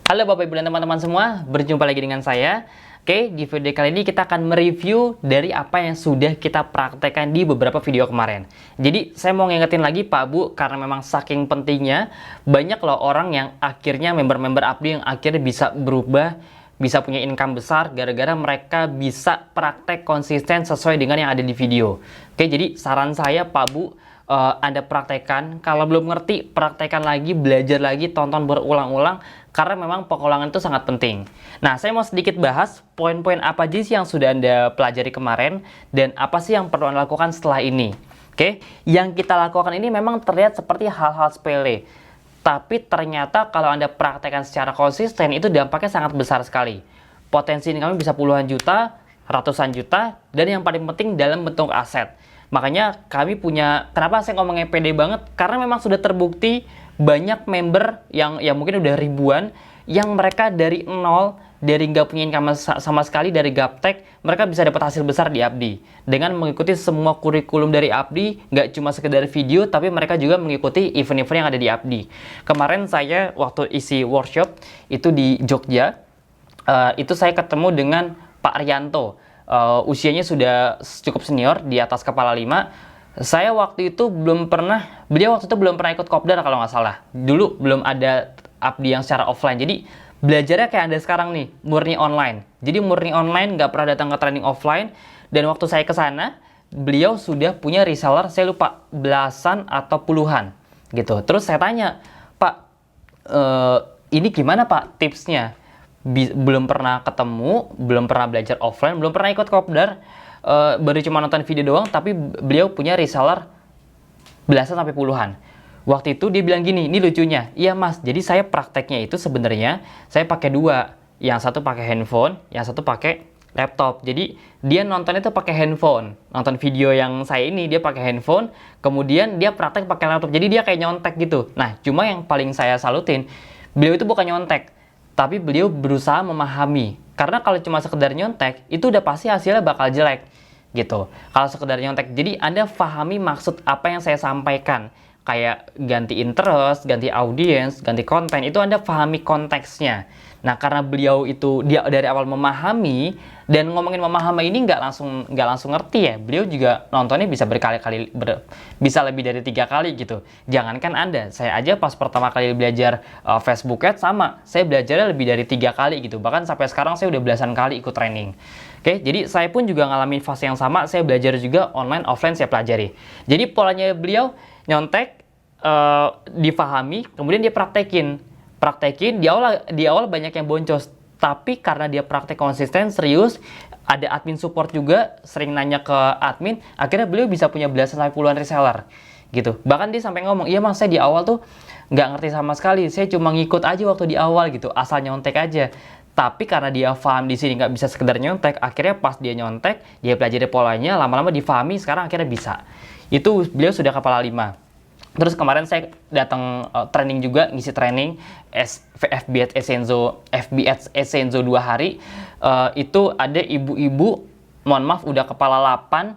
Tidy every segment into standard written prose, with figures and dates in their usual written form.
Halo Bapak Ibu dan teman-teman semua, berjumpa lagi dengan saya. Oke, di video kali ini kita akan mereview dari apa yang sudah kita praktekkan di beberapa video kemarin. Jadi, saya mau ngingetin lagi Pak Bu, karena memang saking pentingnya, banyak loh orang yang akhirnya member-member Abdi yang akhirnya bisa berubah, bisa punya income besar, gara-gara mereka bisa praktek konsisten sesuai dengan yang ada di video. Oke, jadi saran saya Pak Bu, Anda praktekkan. Kalau belum ngerti, praktekkan lagi, belajar lagi, tonton berulang-ulang, karena memang pengulangan itu sangat penting. Nah, saya mau sedikit bahas poin-poin apa aja sih yang sudah Anda pelajari kemarin, dan apa sih yang perlu Anda lakukan setelah ini. Oke, yang kita lakukan ini memang terlihat seperti hal-hal sepele, tapi ternyata kalau Anda praktekkan secara konsisten, itu dampaknya sangat besar sekali. Potensi ini kami bisa puluhan juta, ratusan juta, dan yang paling penting dalam bentuk aset. Makanya kami punya, kenapa saya ngomongnya pede banget? Karena memang sudah terbukti banyak member yang mungkin udah ribuan, yang mereka dari nol, dari nggak punya income sama sekali dari Gaptek, mereka bisa dapat hasil besar di Abdi. Dengan mengikuti semua kurikulum dari Abdi, nggak cuma sekedar video, tapi mereka juga mengikuti event-event yang ada di Abdi. Kemarin saya waktu isi workshop, itu di Jogja, itu saya ketemu dengan Pak Rianto. Usianya sudah cukup senior, di atas kepala 5. Saya waktu itu beliau waktu itu belum pernah ikut kopdar kalau nggak salah. Dulu belum ada Abdi yang secara offline. Jadi belajarnya kayak Anda sekarang nih, murni online. Jadi murni online, nggak pernah datang ke training offline. Dan waktu saya ke sana, beliau sudah punya reseller, saya lupa belasan atau puluhan gitu. Terus saya tanya, Pak, ini gimana Pak tipsnya? Belum pernah ketemu, belum pernah belajar offline, belum pernah ikut kopdar, baru cuma nonton video doang, tapi beliau punya reseller belasan sampai puluhan. Waktu itu dia bilang gini, ini lucunya, iya mas, jadi saya prakteknya itu sebenarnya saya pakai dua, yang satu pakai handphone, yang satu pakai laptop. Jadi dia nonton itu pakai handphone, nonton video yang saya ini dia pakai handphone, kemudian dia praktek pakai laptop, jadi dia kayak nyontek gitu. Nah, cuma yang paling saya salutin, beliau itu bukan nyontek, tapi beliau berusaha memahami. Karena kalau cuma sekedar nyontek, itu udah pasti hasilnya bakal jelek gitu. Kalau sekedar nyontek, jadi Anda pahami maksud apa yang saya sampaikan. Kayak ganti interest, ganti audience, ganti konten, itu Anda pahami konteksnya. Nah, karena beliau itu dia dari awal memahami, dan ngomongin memahami ini nggak langsung ngerti ya. Beliau juga nontonnya bisa berkali-kali, bisa lebih dari 3 kali gitu. Jangankan Anda, saya aja pas pertama kali belajar Facebook Ads sama, saya belajarnya lebih dari 3 kali gitu. Bahkan sampai sekarang saya udah belasan kali ikut training. Oke, jadi saya pun juga ngalamin fase yang sama, saya belajar juga online, offline saya pelajari. Jadi polanya beliau nyontek, difahami, kemudian dia praktekin di awal banyak yang boncos, tapi karena dia praktek konsisten serius, ada admin support juga sering nanya ke admin, akhirnya beliau bisa punya belasan sampai puluhan reseller gitu. Bahkan dia sampai ngomong, iya mas, saya di awal tuh nggak ngerti sama sekali, saya cuma ngikut aja waktu di awal gitu, asal nyontek aja. Tapi karena dia paham di sini nggak bisa sekedar nyontek, akhirnya pas dia nyontek, dia pelajari polanya, lama-lama difahami, sekarang akhirnya bisa. Itu beliau sudah kepala 5. Terus kemarin saya datang training juga, ngisi training FB Essenzo 2 hari. Itu ada ibu-ibu, mohon maaf udah kepala 8.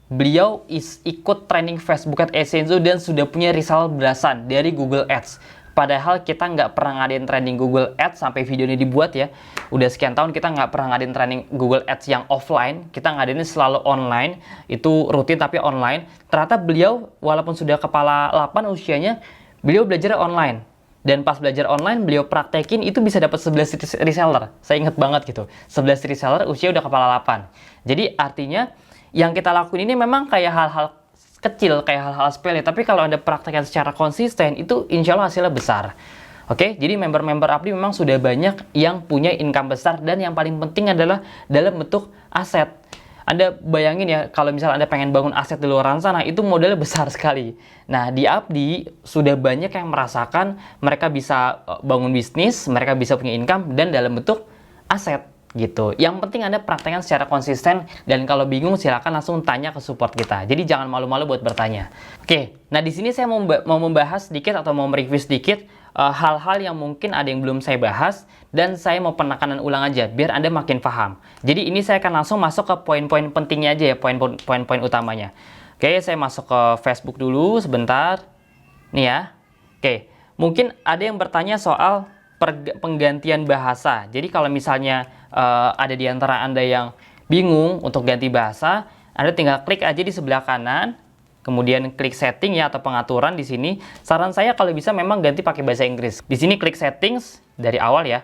Beliau ikut training Facebook Ads Essenzo dan sudah punya reseller belasan dari Google Ads. Padahal kita nggak pernah ngadain training Google Ads sampai video ini dibuat ya. Udah sekian tahun kita nggak pernah ngadain training Google Ads yang offline. Kita ngadainnya selalu online. Itu rutin tapi online. Ternyata beliau walaupun sudah kepala 8 usianya, beliau belajar online. Dan pas belajar online, beliau praktekin itu bisa dapat 11 reseller. Saya ingat banget gitu. 11 reseller usia udah kepala 8. Jadi artinya yang kita lakuin ini memang kayak hal-hal kecil, kayak hal-hal sepele, tapi kalau Anda praktekkan secara konsisten, itu insya Allah hasilnya besar. Oke, jadi member-member Abdi memang sudah banyak yang punya income besar, dan yang paling penting adalah dalam bentuk aset. Anda bayangin ya, kalau misalnya Anda pengen bangun aset di luar sana, itu modalnya besar sekali. Nah, di Abdi sudah banyak yang merasakan mereka bisa bangun bisnis, mereka bisa punya income, dan dalam bentuk aset gitu. Yang penting Anda praktekkan secara konsisten, dan kalau bingung silakan langsung tanya ke support kita. Jadi jangan malu-malu buat bertanya. Oke, nah di sini saya mau membahas sedikit atau mau mereview sedikit hal-hal yang mungkin ada yang belum saya bahas, dan saya mau penekanan ulang aja biar Anda makin paham. Jadi ini saya akan langsung masuk ke poin-poin pentingnya aja ya, poin-poin utamanya. Oke, saya masuk ke Facebook dulu sebentar. Nih ya. Oke, mungkin ada yang bertanya soal penggantian bahasa. Jadi kalau misalnya ada di antara Anda yang bingung untuk ganti bahasa, Anda tinggal klik aja di sebelah kanan, kemudian klik setting ya atau pengaturan di sini. Saran saya kalau bisa memang ganti pakai bahasa Inggris. Di sini klik settings dari awal ya.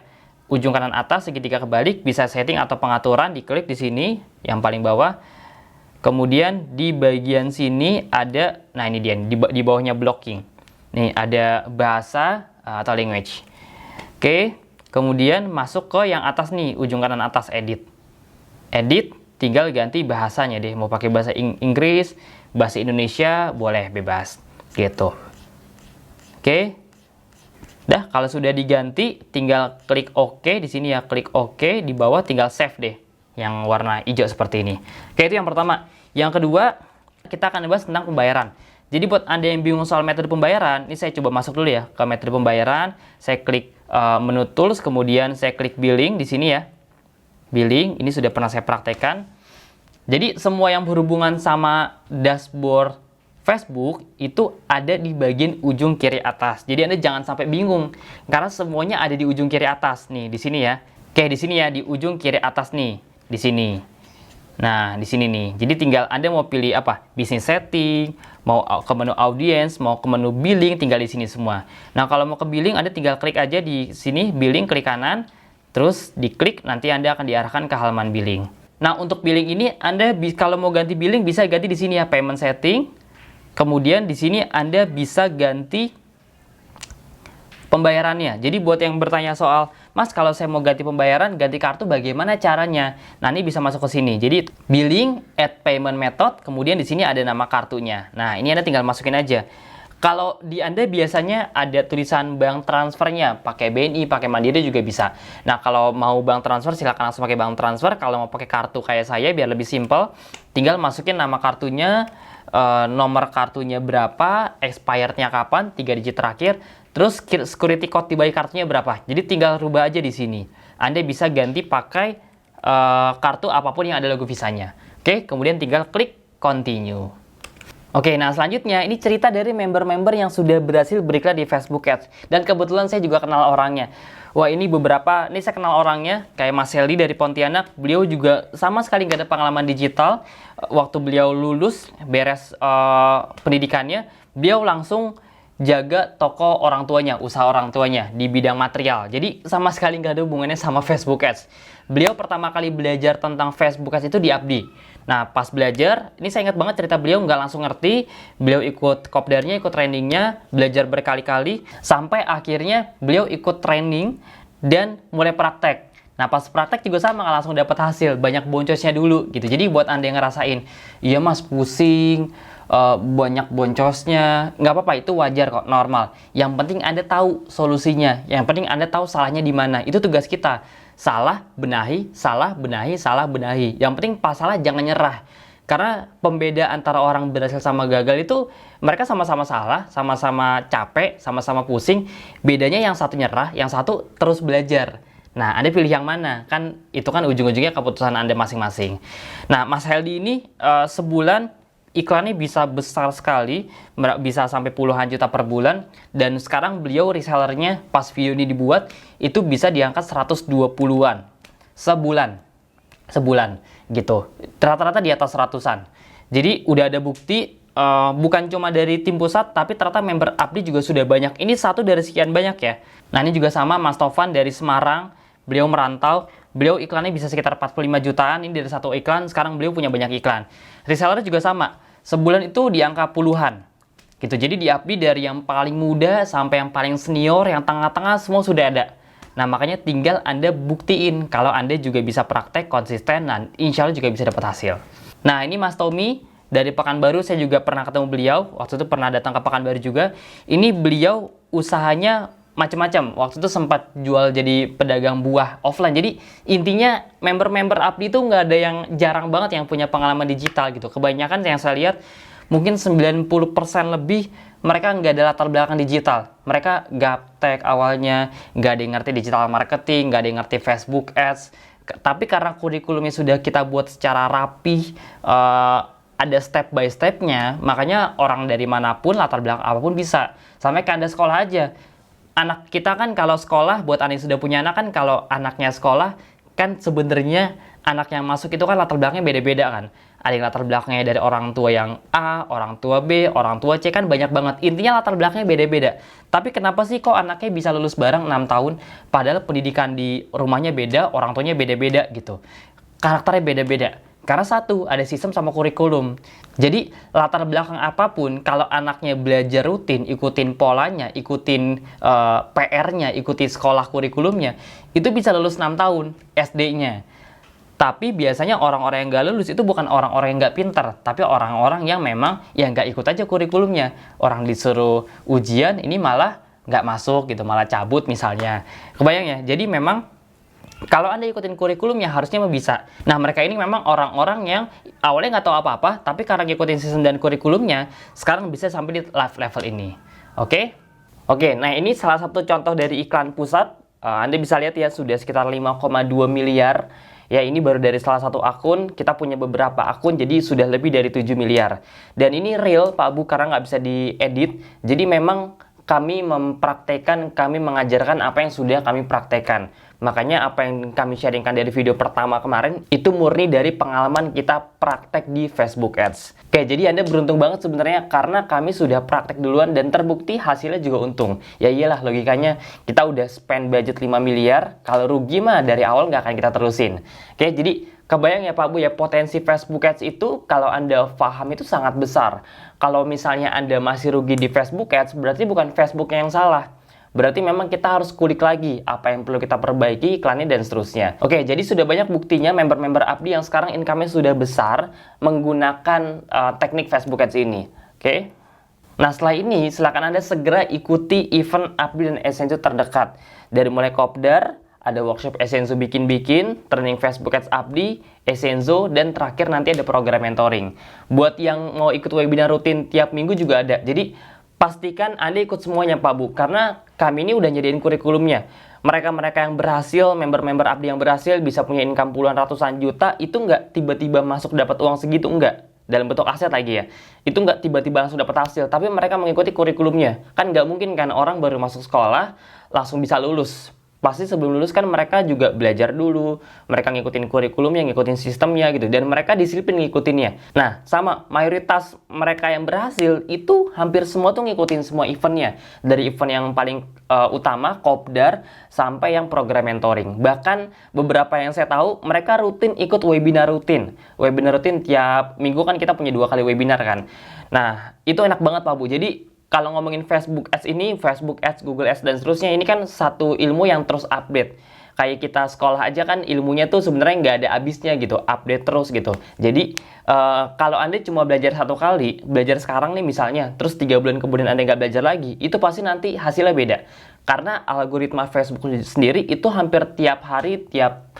Ujung kanan atas segitiga kebalik, bisa setting atau pengaturan, diklik di sini yang paling bawah. Kemudian di bagian sini ada, nah ini dia, di bawahnya blocking. Nih ada bahasa atau language. Oke, kemudian masuk ke yang atas nih, ujung kanan atas edit. Edit, tinggal ganti bahasanya deh. Mau pakai bahasa Inggris, bahasa Indonesia, boleh bebas. Gitu. Oke. Dah, kalau sudah diganti, tinggal klik OK di sini ya, klik OK, di bawah tinggal save deh, yang warna hijau seperti ini. Oke, itu yang pertama. Yang kedua, kita akan bahas tentang pembayaran. Jadi buat Anda yang bingung soal metode pembayaran, ini saya coba masuk dulu ya ke metode pembayaran. Saya klik menu tools, kemudian saya klik billing di sini ya. Billing, ini sudah pernah saya praktekkan. Jadi semua yang berhubungan sama dashboard Facebook itu ada di bagian ujung kiri atas. Jadi Anda jangan sampai bingung karena semuanya ada di ujung kiri atas nih, di sini ya. Oke, di sini ya, di ujung kiri atas nih, di sini. Nah, di sini nih. Jadi tinggal Anda mau pilih apa? Business setting, mau ke menu audience, mau ke menu billing, tinggal di sini semua. Nah, kalau mau ke billing Anda tinggal klik aja di sini billing, klik kanan, terus diklik, nanti Anda akan diarahkan ke halaman billing. Nah, untuk billing ini Anda kalau mau ganti billing bisa ganti di sini ya, payment setting. Kemudian di sini Anda bisa ganti pembayarannya. Jadi buat yang bertanya soal, Mas kalau saya mau ganti pembayaran, ganti kartu bagaimana caranya? Nah, ini bisa masuk ke sini. Jadi billing, add payment method, kemudian di sini ada nama kartunya. Nah, ini Anda tinggal masukin aja. Kalau di Anda biasanya ada tulisan bank transfernya, pakai BNI, pakai Mandiri juga bisa. Nah, kalau mau bank transfer silakan langsung pakai bank transfer. Kalau mau pakai kartu kayak saya biar lebih simple, tinggal masukin nama kartunya, nomor kartunya berapa, expirednya kapan, 3 digit terakhir, terus security code di balik kartunya berapa. Jadi tinggal rubah aja di sini. Anda bisa ganti pakai kartu apapun yang ada logo Visanya. Oke, kemudian tinggal klik continue. Oke, nah selanjutnya ini cerita dari member-member yang sudah berhasil beriklan di Facebook Ads. Dan kebetulan saya juga kenal orangnya. Wah, ini saya kenal orangnya, kayak Mas Heldi dari Pontianak. Beliau juga sama sekali nggak ada pengalaman digital. Waktu beliau lulus, beres pendidikannya, beliau langsung jaga toko orang tuanya, usaha orang tuanya di bidang material. Jadi sama sekali nggak ada hubungannya sama Facebook Ads. Beliau pertama kali belajar tentang Facebook Ads itu di Abdi. Nah, pas belajar, ini saya ingat banget cerita beliau nggak langsung ngerti. Beliau ikut kopdarnya, ikut trainingnya, belajar berkali-kali, sampai akhirnya beliau ikut training dan mulai praktek. Nah, pas praktek juga sama, nggak langsung dapat hasil, banyak boncosnya dulu gitu. Jadi buat Anda yang ngerasain, iya Mas pusing, banyak boncosnya, nggak apa-apa, itu wajar kok, normal. Yang penting Anda tahu solusinya, yang penting Anda tahu salahnya di mana. Itu tugas kita. Salah, benahi, salah, benahi, salah, benahi. Yang penting pas salah jangan nyerah. Karena pembeda antara orang berhasil sama gagal itu mereka sama-sama salah, sama-sama capek, sama-sama pusing. Bedanya yang satu nyerah, yang satu terus belajar. Nah, Anda pilih yang mana? Kan itu kan ujung-ujungnya keputusan Anda masing-masing. Nah, Mas Heldi ini sebulan iklannya bisa besar sekali, bisa sampai puluhan juta per bulan, dan sekarang beliau resellernya pas video ini dibuat itu bisa diangkat 120-an sebulan gitu, rata-rata di atas ratusan. Jadi udah ada bukti, bukan cuma dari tim pusat, tapi ternyata member Abdi juga sudah banyak. Ini satu dari sekian banyak ya. Nah, ini juga sama Mas Tovan dari Semarang, beliau merantau, beliau iklannya bisa sekitar 45 jutaan, ini dari satu iklan, sekarang beliau punya banyak iklan. Resellernya juga sama, sebulan itu di angka puluhan gitu. Jadi di Abdi dari yang paling muda sampai yang paling senior, yang tengah-tengah semua sudah ada. Nah, makanya tinggal Anda buktiin kalau Anda juga bisa praktek konsisten dan insya Allah juga bisa dapat hasil. Nah, ini Mas Tommy dari Pekanbaru, saya juga pernah ketemu beliau, waktu itu pernah datang ke Pekanbaru juga. Ini beliau usahanya macam-macam. Waktu itu sempat jual jadi pedagang buah offline. Jadi intinya member-member Abdi itu nggak ada yang, jarang banget yang punya pengalaman digital gitu. Kebanyakan yang saya lihat mungkin 90% lebih mereka nggak ada latar belakang digital. Mereka gaptek awalnya, nggak ada yang ngerti digital marketing, nggak ada yang ngerti Facebook Ads. Tapi karena kurikulumnya sudah kita buat secara rapi, ada step by stepnya, makanya orang dari manapun, latar belakang apapun bisa. Sampai ke Anda sekolah aja. anak kita kan kalau sekolah, buat Anda yang sudah punya anak kan, kalau anaknya sekolah, kan sebenarnya anak yang masuk itu kan latar belakangnya beda-beda kan. Ada yang latar belakangnya dari orang tua yang A, orang tua B, orang tua C, kan banyak banget. Intinya latar belakangnya beda-beda. Tapi kenapa sih kok anaknya bisa lulus bareng 6 tahun, padahal pendidikan di rumahnya beda, orang tuanya beda-beda gitu. Karakternya beda-beda. Karena satu, ada sistem sama kurikulum. Jadi, latar belakang apapun, kalau anaknya belajar rutin, ikutin polanya, ikutin PR-nya, ikutin sekolah kurikulumnya, itu bisa lulus 6 tahun SD-nya. Tapi biasanya orang-orang yang nggak lulus itu bukan orang-orang yang nggak pintar, tapi orang-orang yang memang yang nggak ikut aja kurikulumnya. Orang disuruh ujian, ini malah nggak masuk gitu, malah cabut misalnya. Kebayang ya? Jadi memang kalau Anda ikutin kurikulumnya harusnya bisa. Nah, mereka ini memang orang-orang yang awalnya nggak tahu apa-apa, tapi karena ngikutin sistem dan kurikulumnya, sekarang bisa sampai di level ini. Oke? Oke, nah ini salah satu contoh dari iklan pusat. Anda bisa lihat ya, sudah sekitar 5,2 miliar. Ya, ini baru dari salah satu akun. Kita punya beberapa akun, jadi sudah lebih dari 7 miliar. Dan ini real, Pak Bu, karena nggak bisa diedit. Jadi memang kami mempraktekkan, kami mengajarkan apa yang sudah kami praktekkan. Makanya apa yang kami sharingkan dari video pertama kemarin, itu murni dari pengalaman kita praktek di Facebook Ads. Oke, jadi Anda beruntung banget sebenarnya karena kami sudah praktek duluan dan terbukti hasilnya juga untung. Ya iyalah, logikanya kita udah spend budget 5 miliar, kalau rugi mah dari awal nggak akan kita terusin. Oke, jadi kebayang ya Pak Bu ya, potensi Facebook Ads itu kalau Anda paham itu sangat besar. Kalau misalnya Anda masih rugi di Facebook Ads, berarti bukan Facebooknya yang salah. Berarti memang kita harus kulik lagi apa yang perlu kita perbaiki, iklannya, dan seterusnya. Oke, jadi sudah banyak buktinya member-member Abdi yang sekarang income-nya sudah besar menggunakan teknik Facebook Ads ini. Oke. Nah, setelah ini, silakan Anda segera ikuti event Abdi dan Essenzo terdekat. Dari mulai kopdar, ada workshop Essenzo bikin-bikin, training Facebook Ads Abdi, Essenzo, dan terakhir nanti ada program mentoring. Buat yang mau ikut webinar rutin tiap minggu juga ada. Jadi, pastikan Anda ikut semuanya Pak Bu, karena kami ini udah nyediain kurikulumnya. Mereka-mereka yang berhasil, member-member Abdi yang berhasil bisa punya income puluhan ratusan juta, itu nggak tiba-tiba masuk dapat uang segitu, nggak. Dalam bentuk aset lagi ya. Itu nggak tiba-tiba langsung dapat hasil, tapi mereka mengikuti kurikulumnya. Kan nggak mungkin kan orang baru masuk sekolah langsung bisa lulus. Pasti sebelum lulus kan mereka juga belajar dulu, mereka ngikutin kurikulumnya, ngikutin sistemnya gitu, dan mereka disiplin ngikutinnya. Nah, sama mayoritas mereka yang berhasil itu hampir semua tuh ngikutin semua eventnya, dari event yang paling utama, kopdar, sampai yang program mentoring. Bahkan beberapa yang saya tahu mereka rutin ikut webinar rutin. Webinar rutin tiap minggu kan kita punya 2 kali webinar kan. Nah, itu enak banget Pak Bu. Jadi kalau ngomongin Facebook Ads ini, Facebook Ads, Google Ads, dan seterusnya, ini kan satu ilmu yang terus update. Kayak kita sekolah aja kan ilmunya tuh sebenarnya nggak ada habisnya gitu, update terus gitu. Jadi, kalau Anda cuma belajar 1 kali, belajar sekarang nih misalnya, terus 3 bulan kemudian Anda nggak belajar lagi, itu pasti nanti hasilnya beda. Karena algoritma Facebook sendiri itu hampir tiap hari, tiap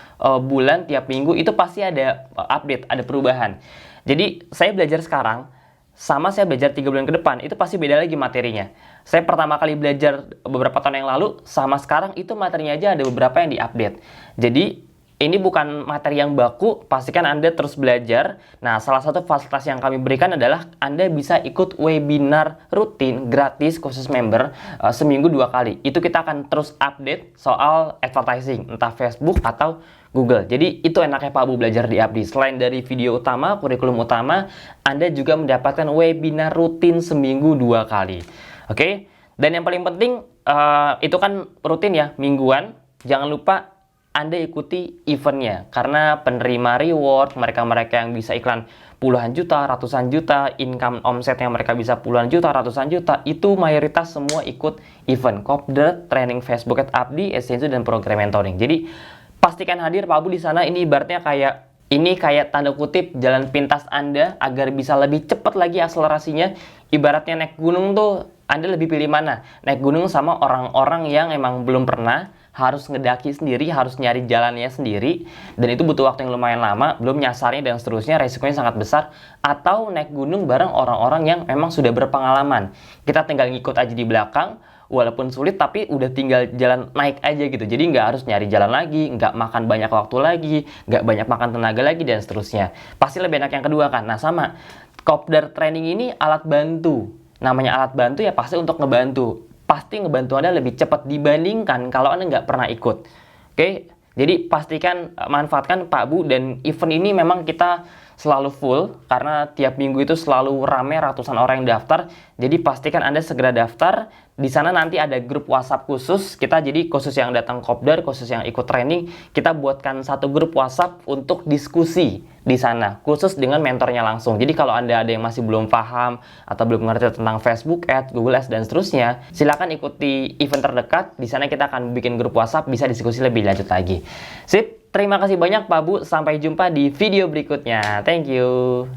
bulan, tiap minggu, itu pasti ada update, ada perubahan. Jadi, saya belajar sekarang, sama saya belajar 3 bulan ke depan, itu pasti beda lagi materinya. Saya pertama kali belajar beberapa tahun yang lalu, sama sekarang itu materinya aja ada beberapa yang diupdate. Jadi, ini bukan materi yang baku, pastikan Anda terus belajar. Nah, salah satu fasilitas yang kami berikan adalah Anda bisa ikut webinar rutin, gratis, khusus member, seminggu 2 kali. Itu kita akan terus update soal advertising, entah Facebook atau Google. Jadi itu enaknya Pak Bu belajar di Abdi. Selain dari video utama, kurikulum utama, Anda juga mendapatkan webinar rutin seminggu 2 kali. Oke? Dan yang paling penting, itu kan rutin ya, mingguan. Jangan lupa Anda ikuti eventnya. Karena penerima reward, mereka-mereka yang bisa iklan puluhan juta, ratusan juta, income omset yang mereka bisa puluhan juta, ratusan juta, itu mayoritas semua ikut event Kopdar, training Facebook at Abdi, Essenzo, dan program mentoring. Jadi, pastikan hadir Pak Bu di sana. Ini ibaratnya kayak tanda kutip jalan pintas Anda agar bisa lebih cepat lagi akselerasinya. Ibaratnya naik gunung tuh, Anda lebih pilih mana? Naik gunung sama orang-orang yang emang belum pernah, harus ngedaki sendiri, harus nyari jalannya sendiri, dan itu butuh waktu yang lumayan lama, belum nyasarnya dan seterusnya, resikonya sangat besar. Atau naik gunung bareng orang-orang yang memang sudah berpengalaman. Kita tinggal ngikut aja di belakang, walaupun sulit tapi udah tinggal jalan naik aja gitu. Jadi nggak harus nyari jalan lagi, nggak makan banyak waktu lagi, nggak banyak makan tenaga lagi, dan seterusnya. Pasti lebih enak yang kedua kan. Nah sama, Kopdar training ini alat bantu. Namanya alat bantu ya pasti untuk ngebantu. pasti ngebantu Anda lebih cepat dibandingkan kalau Anda nggak pernah ikut. Oke, jadi pastikan manfaatkan Pak Bu, dan event ini memang kita selalu full karena tiap minggu itu selalu rame, ratusan orang yang daftar. Jadi pastikan Anda segera daftar. Di sana nanti ada grup WhatsApp khusus. Kita jadi khusus yang datang kopdar, khusus yang ikut training, kita buatkan satu grup WhatsApp untuk diskusi di sana, khusus dengan mentornya langsung. Jadi kalau Anda ada yang masih belum paham atau belum mengerti tentang Facebook Ads, Google Ads, dan seterusnya, silakan ikuti event terdekat. Di sana kita akan bikin grup WhatsApp, bisa diskusi lebih lanjut lagi. Sip. Terima kasih banyak Pak Bu, sampai jumpa di video berikutnya. Thank you.